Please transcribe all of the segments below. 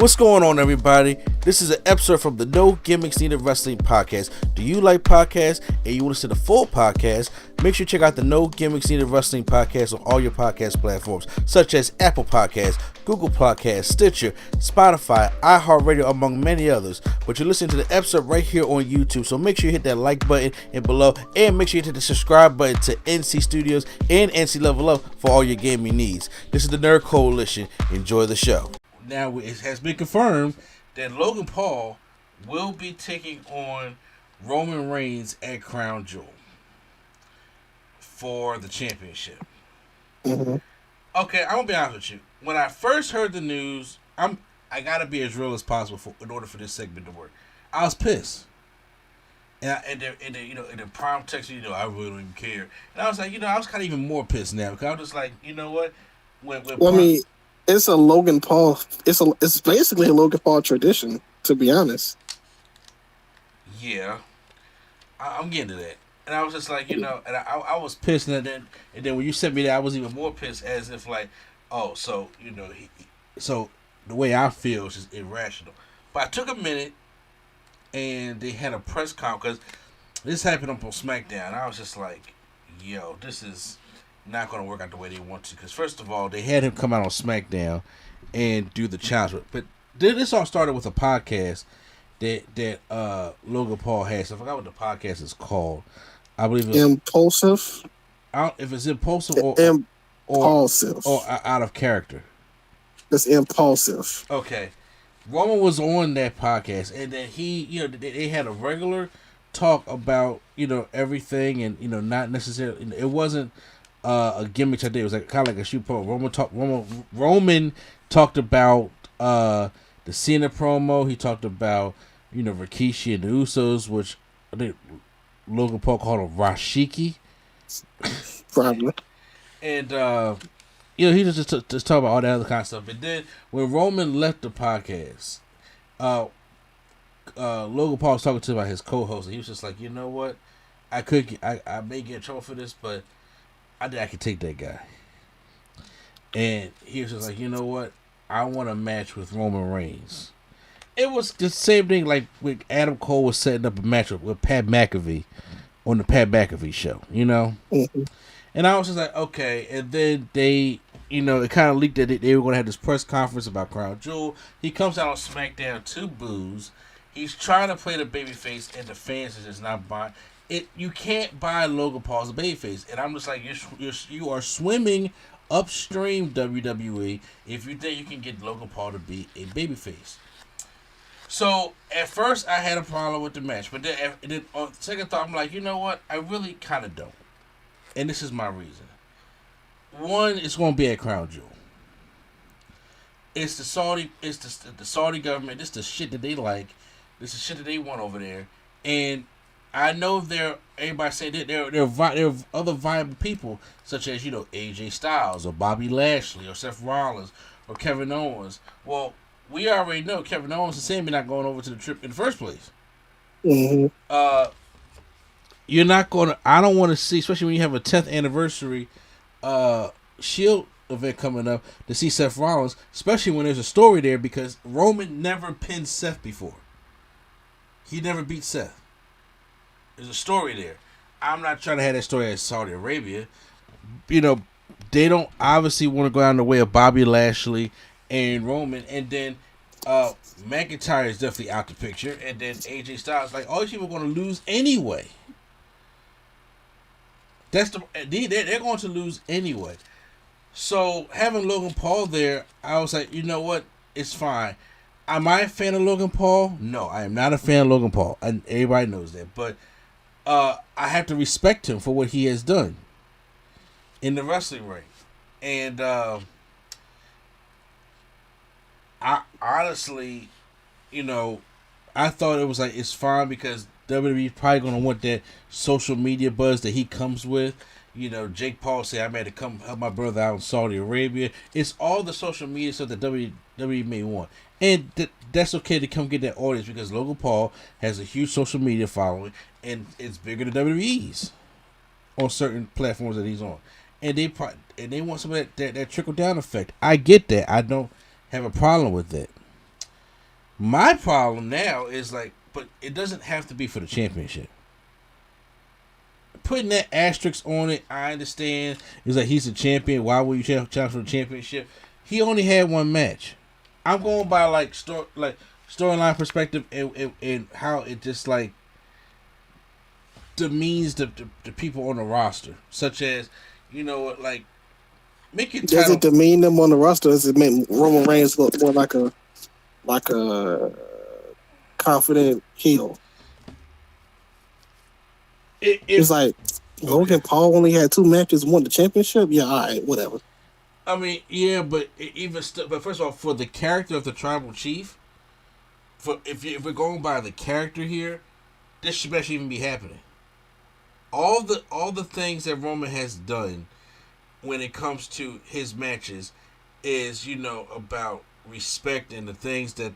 What's going on, everybody? This is an episode from the No Gimmicks Needed Wrestling podcast. Do you like podcasts and you want to see the full podcast? Make sure you check out the No Gimmicks Needed Wrestling podcast on all your podcast platforms, such as Apple Podcasts, Google Podcasts, Stitcher, Spotify, iHeartRadio, among many others. But you're listening to the episode right here on YouTube, so make sure you hit that like button and below, and make sure you hit the subscribe button to NC Studios and NC Level Up for all your gaming needs. This is the Nerd Coalition. Enjoy the show. Now, it has been confirmed that Logan Paul will be taking on Roman Reigns at Crown Jewel for the championship. Mm-hmm. Okay, I'm gonna be honest with you. When I first heard the news, I gotta be as real as possible in order for this segment to work. I was pissed, and then Prime text me, I really don't even care. And I was like, I was kind of even more pissed now because I was just like, you know what? It's a Logan Paul. It's basically a Logan Paul tradition, to be honest. Yeah, I'm getting to that, and I was just like, and I was pissed, and then when you sent me that, I was even more pissed, as if like, oh, so so the way I feel is just irrational. But I took a minute, and they had a press conference because this happened up on Smackdown. I was just like, yo, this is not going to work out the way they want to. Because first of all, they had him come out on SmackDown and do the challenge. But this all started with a podcast that Logan Paul has. I forgot what the podcast is called. I believe it's Impulsive. If it's impulsive or impulsive or out of character. It's impulsive. Okay, Roman was on that podcast, and then he, they had a regular talk about everything, and not necessarily. It wasn't a gimmick I did. It was kind of like a shoot promo. Roman talked about the Cena promo. He talked about Rikishi and the Usos, which I think Logan Paul called him Rashiki. Probably. And he just talked about all that other kind of stuff. And then when Roman left the podcast, Logan Paul was talking to about his co-host, and he was just like, you know what, I may get in trouble for this, but I think I could take that guy. And he was just like, you know what? I want a match with Roman Reigns. It was the same thing like when Adam Cole was setting up a match with Pat McAfee on the Pat McAfee show, Mm-hmm. And I was just like, okay. And then they, it kind of leaked that they were going to have this press conference about Crown Jewel. He comes out on SmackDown to boos. He's trying to play the babyface, and the fans are just not buying it. You can't buy Logan Paul as a babyface, and I'm just like, you are swimming upstream, WWE, if you think you can get Logan Paul to be a babyface. So at first I had a problem with the match, but then on second thought, I'm like, you know what? I really kind of don't, and this is my reason. One, it's going to be at Crown Jewel. It's the Saudi government. This is the shit that they like. This is shit that they want over there, and I know everybody say that there are other viable people, such as AJ Styles or Bobby Lashley or Seth Rollins or Kevin Owens. Well, we already know Kevin Owens and Sami not going over to the trip in the first place. Mm-hmm. You're not going to. I don't want to see, especially when you have a 10th anniversary Shield event coming up, to see Seth Rollins, especially when there's a story there, because Roman never pinned Seth before. He never beat Seth. There's a story there. I'm not trying to have that story at Saudi Arabia. They don't obviously want to go down the way of Bobby Lashley and Roman, and then McIntyre is definitely out the picture, and then AJ Styles. Like, all these people are going to lose anyway. They're going to lose anyway. So having Logan Paul there, I was like, you know what? It's fine. Am I a fan of Logan Paul? No, I am not a fan of Logan Paul, and everybody knows that. But I have to respect him for what he has done in the wrestling ring. And I honestly, I thought it was like, it's fine because WWE is probably going to want that social media buzz that he comes with. Jake Paul said, I had to come help my brother out in Saudi Arabia. It's all the social media stuff that WWE may want. And that's okay to come get that audience, because Logan Paul has a huge social media following, and it's bigger than WWE's on certain platforms that he's on. And they want some of that trickle down effect. I get that. I don't have a problem with that. My problem now is like, but it doesn't have to be for the championship. Putting that asterisk on it, I understand. It's like he's a champion. Why would you challenge for the championship? He only had one match. I'm going by storyline perspective and how it just like demeans the people on the roster, such as like make it. Does it demean them on the roster? Does it make Roman Reigns look more like a confident heel? It's like Logan Paul only had 2 matches and won the championship. Yeah, all right, whatever. I mean, yeah, but but first of all, for the character of the tribal chief, if we're going by the character here, this should actually even be happening. All the things that Roman has done when it comes to his matches is about respect and the things that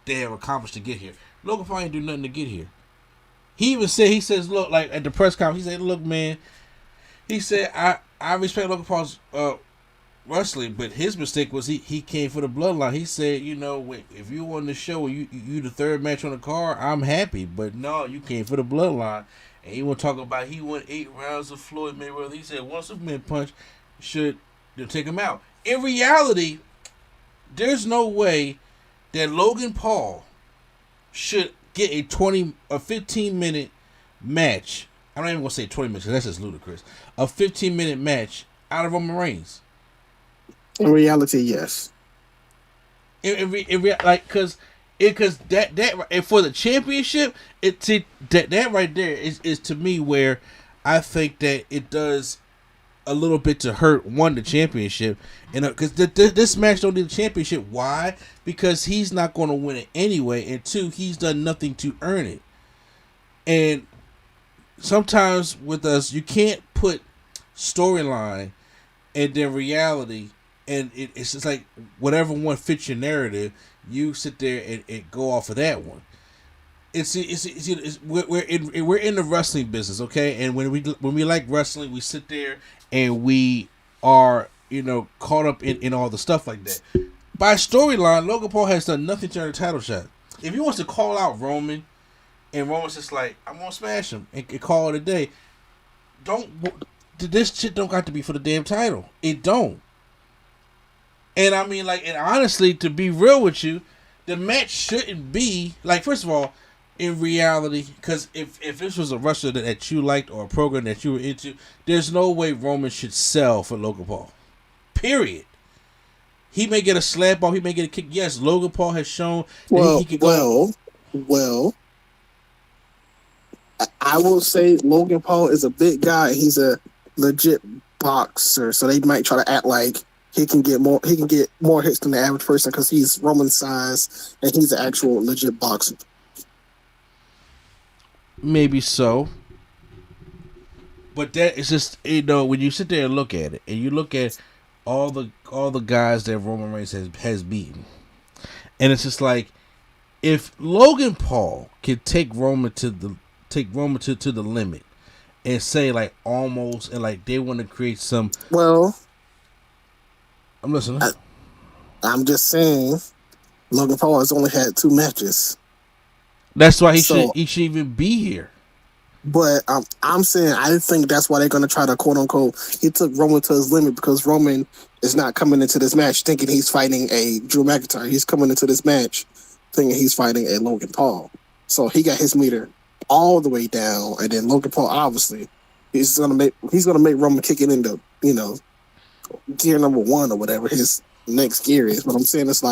they have accomplished to get here. Logan Paul ain't do nothing to get here. He says, look, like at the press conference, he said, look, man, he said, I respect Logan Paul's wrestling, but his mistake was he came for the bloodline. He said, if you on the show, you the third match on the card, I'm happy, but no, you came for the bloodline. And he want to talk about he won 8 rounds of Floyd Mayweather. He said one Superman punch should take him out. In reality, there's no way that Logan Paul should get a 15-minute match. I'm not even going to say 20 minutes because that's just ludicrous. A 15-minute match out of Roman Reigns. In reality, yes. Because that and for the championship, that right there is to me where I think that it does a little bit to hurt the championship, and because this match don't need the championship. Why? Because he's not going to win it anyway, and 2, he's done nothing to earn it. And sometimes with us, you can't put storyline and then reality, and it's just like whatever one fits your narrative, you sit there and go off of that one. We're in the wrestling business, okay? And when we like wrestling, we sit there and we are caught up in all the stuff like that. By storyline, Logan Paul has done nothing to earn a title shot. If he wants to call out Roman, and Roman's just like, I'm gonna smash him and call it a day, this shit don't got to be for the damn title. It don't. And I mean, and honestly, to be real with you, the match shouldn't be first of all, in reality, because if this was a wrestler that you liked or a program that you were into, there's no way Roman should sell for Logan Paul. Period. He may get a slap off, he may get a kick. Yes, Logan Paul has shown that he can go. Well, I will say Logan Paul is a big guy. He's a legit boxer, so they might try to act like he can get more hits than the average person because he's Roman size and he's an actual legit boxer. Maybe so, but that is just when you sit there and look at it, and you look at all the guys that Roman Reigns has beaten, and it's just like if Logan Paul can take Roman to the limit and say almost and they want to create some. Well, I'm listening. I'm just saying, Logan Paul has only had 2 matches. That's why he should even be here. But I'm saying I think that's why they're going to try to quote unquote. He took Roman to his limit because Roman is not coming into this match thinking he's fighting a Drew McIntyre. He's coming into this match thinking he's fighting a Logan Paul. So he got his meter all the way down, and then Logan Paul obviously he's gonna make Roman kick it into gear number 1 or whatever his next gear is. But I'm saying it's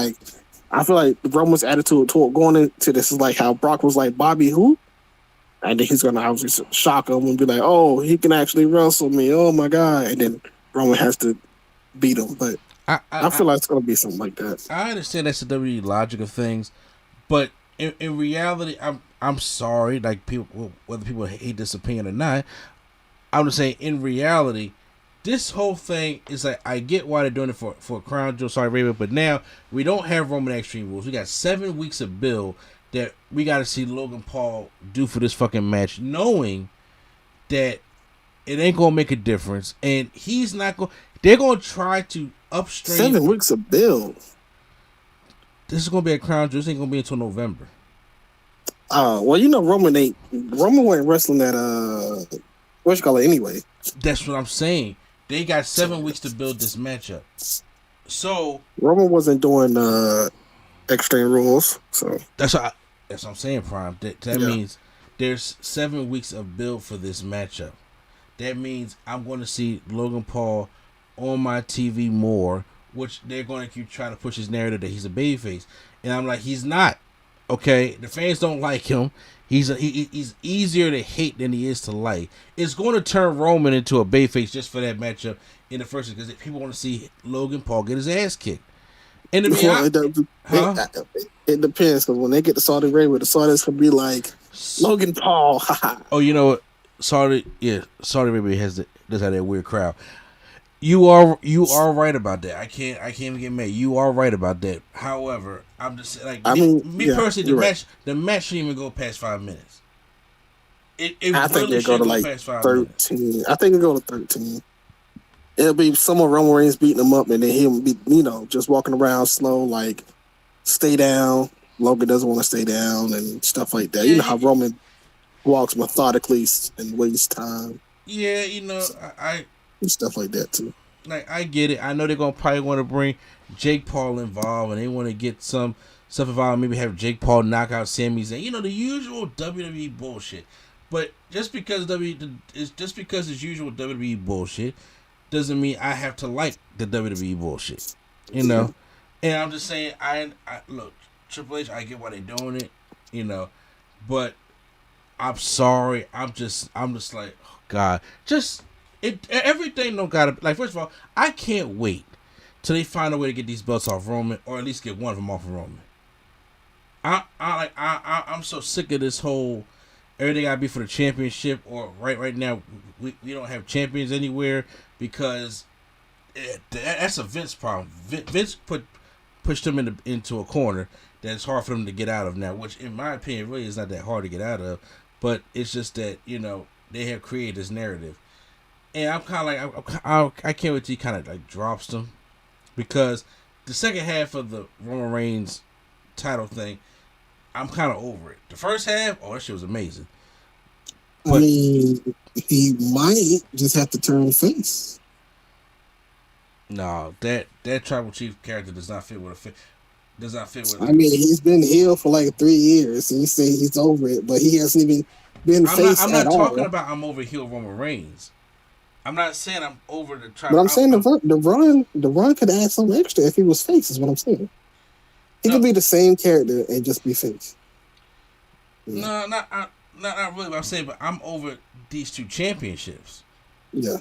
I feel like Roman's attitude toward going into this is like how Brock was like, Bobby who? And then he's going to obviously shock him and be like, oh, he can actually wrestle me. Oh, my God. And then Roman has to beat him. But I feel like it's going to be something like that. I understand that's the WWE logic of things. But in reality, I'm sorry. People, whether people hate this opinion or not, I'm just saying in reality, this whole thing is I get why they're doing it for Crown Jewel, Saudi Arabia, but now we don't have Roman Extreme Rules. We got 7 weeks of build that we got to see Logan Paul do for this fucking match, knowing that it ain't gonna make a difference, and he's not going. They're gonna try to upstream 7 weeks of build. This is gonna be a crown jewel. This ain't gonna be until November. Well, you know, Roman wasn't wrestling at what you call it anyway. That's what I'm saying. They got 7 weeks to build this matchup. So Roman wasn't doing Extreme Rules, so that's what I'm saying, Prime. That means there's 7 weeks of build for this matchup. That means I'm going to see Logan Paul on my TV more, which they're going to keep trying to push his narrative that he's a babyface, and I'm like, he's not. Okay, the fans don't like him. He's easier to hate than he is to like. It's going to turn Roman into a babyface just for that matchup in the first, because people want to see Logan Paul get his ass kicked. And it depends, because when they get to Saudi Arabia, the Saudis can be like Logan Paul. Oh, you know what? Saudi Arabia does have that weird crowd. You are right about that. I can't even get mad. You are right about that. However, I'm just like, me personally, the match shouldn't even go past 5 minutes. I think they go to like 13. I think it go to 13. It'll be someone Roman Reigns beating him up, and then he'll be, just walking around slow, like, stay down. Logan doesn't want to stay down and stuff like that. You know how Roman walks methodically and wastes time. Yeah, I stuff like that too. Like, I get it. I know they're gonna probably want to bring Jake Paul involved, and they want to get some stuff involved. Maybe have Jake Paul knock out Sami Zayn. The usual WWE bullshit. But just because it's usual WWE bullshit doesn't mean I have to like the WWE bullshit. And I'm just saying, I look, Triple H, I get why they're doing it. But I'm sorry. I'm just like, oh God, everything don't gotta, like, first of all, I can't wait till they find a way to get these belts off Roman, or at least get one of them off of Roman. I'm so sick of this whole everything gotta be for the championship, or right now we don't have champions anywhere, because that's a Vince problem. Vince pushed them into a corner that's hard for them to get out of now, which in my opinion really is not that hard to get out of, but it's just that they have created this narrative. And I'm kind of like, I can't wait till he kind of like drops them, because the second half of the Roman Reigns title thing, I'm kind of over it. The first half, that shit was amazing. But, I mean, he might just have to turn face. No, that tribal chief character does not fit with I mean, he's been heel for like 3 years, and you say he's over it, but he hasn't even been face at all. I'm not talking about I'm over heel Roman Reigns. I'm not saying I'm over the tribal. But I'm saying the run could add some extra if he was face, is what I'm saying. He could be the same character and just be face. Yeah. No, not really what I'm saying, but I'm over these two championships. Yeah.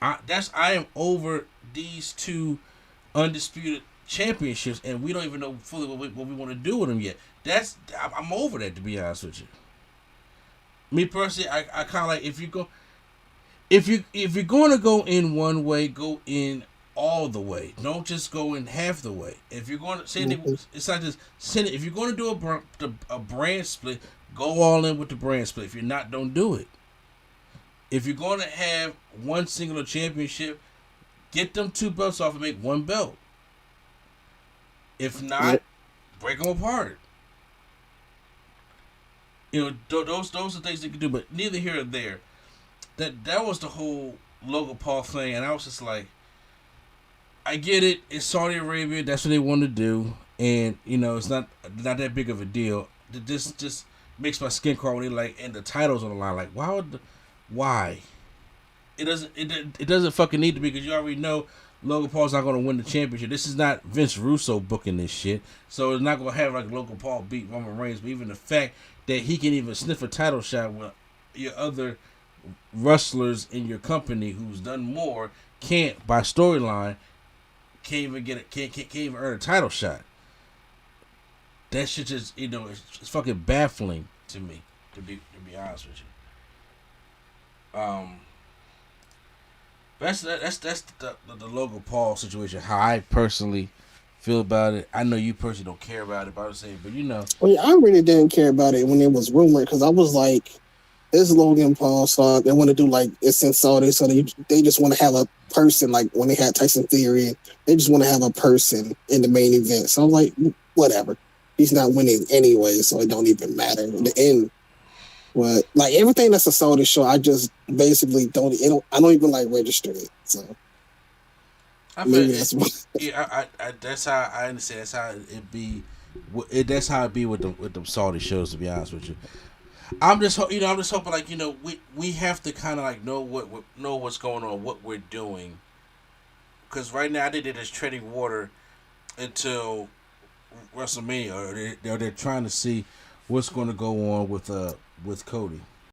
I am over these two undisputed championships, and we don't even know fully what we want to do with them yet. I'm over that, to be honest with you. Me personally, I kind of like, if you're going to go in one way, go in all the way. Don't just go in half the way. If you're going to say it's not just send it. If you're going to do a brand split, go all in with the brand split. If you're not, don't do it. If you're going to have one singular championship, get them two belts off and make one belt. If not, break them apart. Those are things they can do, but neither here or there. That was the whole Logan Paul thing, and I was just like, I get it. It's Saudi Arabia. That's what they want to do, and it's not that big of a deal. This just makes my skin crawl when they and the titles on the line. Like, why? It doesn't fucking need to be, because you already know Logan Paul's not going to win the championship. This is not Vince Russo booking this shit, so it's not going to have like Logan Paul beat Roman Reigns. But even the fact that he can even sniff a title shot with your other wrestlers in your company who's done more can't, by storyline, can't even earn a title shot. That shit just it's fucking baffling to me, to be honest with you. That's the Logan Paul situation. How I personally feel about it. I know you personally don't care about it, but I was saying, but Well, yeah, I really didn't care about it when it was rumored, because I was like, it's Logan Paul, so they want to do like it's in Saudi, so they just want to have a person, like when they had Tyson Theory, they just want to have a person in the main event. So I'm like, whatever. He's not winning anyway, so it don't even matter in the end. But like everything that's a sold show, I just basically don't even like register it. So I feel maybe that's what. yeah, that's how I understand. That's how it be. That's how it be with them salty shows. To be honest with you, I'm just I'm just hoping like we have to kind of like know what's going on, what we're doing, because right now I think they're just treading water until WrestleMania, or they're trying to see what's going to go on with Cody.